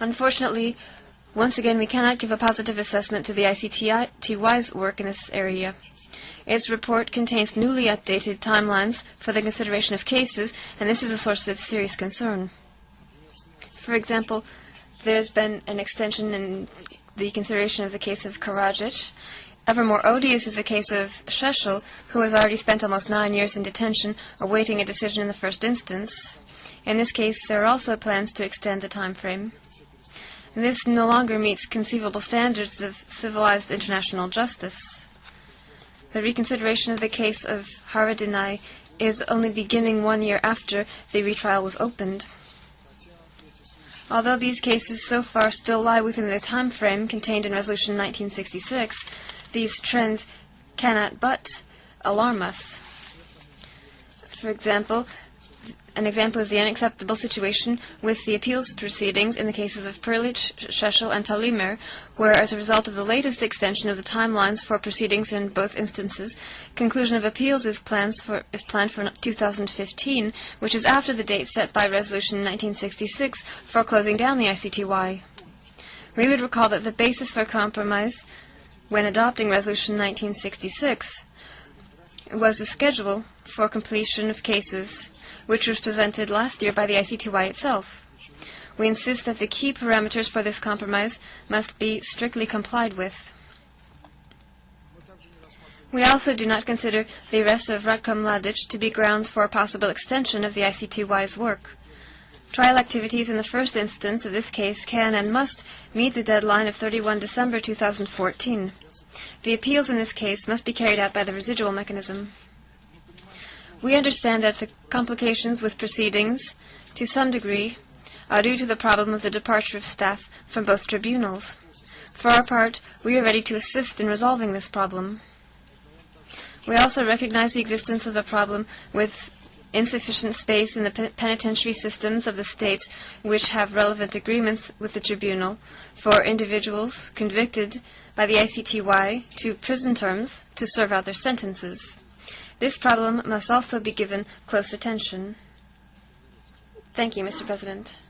Unfortunately, once again, we cannot give a positive assessment to the ICTY's work in this area. Its report contains newly updated timelines for the consideration of cases, and this is a source of serious concern. For example, there's been an extension in the consideration of the case of Karadzic. Ever more odious is the case of Seselj, who has already spent almost 9 years in detention, awaiting a decision in the first instance. In this case, there are also plans to extend the time frame. And this no longer meets conceivable standards of civilized international justice. The reconsideration of the case of Haradinaj is only beginning 1 year after the retrial was opened. Although these cases so far still lie within the time frame contained in Resolution 1966, these trends cannot but alarm us. For example, an example is the unacceptable situation with the appeals proceedings in the cases of Perlic, Seselj, and Talimer, where, as a result of the latest extension of the timelines for proceedings in both instances, conclusion of appeals is planned for 2015, which is after the date set by Resolution 1966 for closing down the ICTY. We would recall that the basis for compromise when adopting Resolution 1966 was a schedule for completion of cases, which was presented last year by the ICTY itself. We insist that the key parameters for this compromise must be strictly complied with. We also do not consider the arrest of Ratko Mladic to be grounds for a possible extension of the ICTY's work. Trial activities in the first instance of this case can and must meet the deadline of 31 December 2014. The appeals in this case must be carried out by the residual mechanism. We understand that the complications with proceedings, to some degree, are due to the problem of the departure of staff from both tribunals. For our part, we are ready to assist in resolving this problem. We also recognize the existence of a problem with insufficient space in the penitentiary systems of the states which have relevant agreements with the tribunal for individuals convicted by the ICTY to prison terms to serve out their sentences. This problem must also be given close attention. Thank you, Mr. President.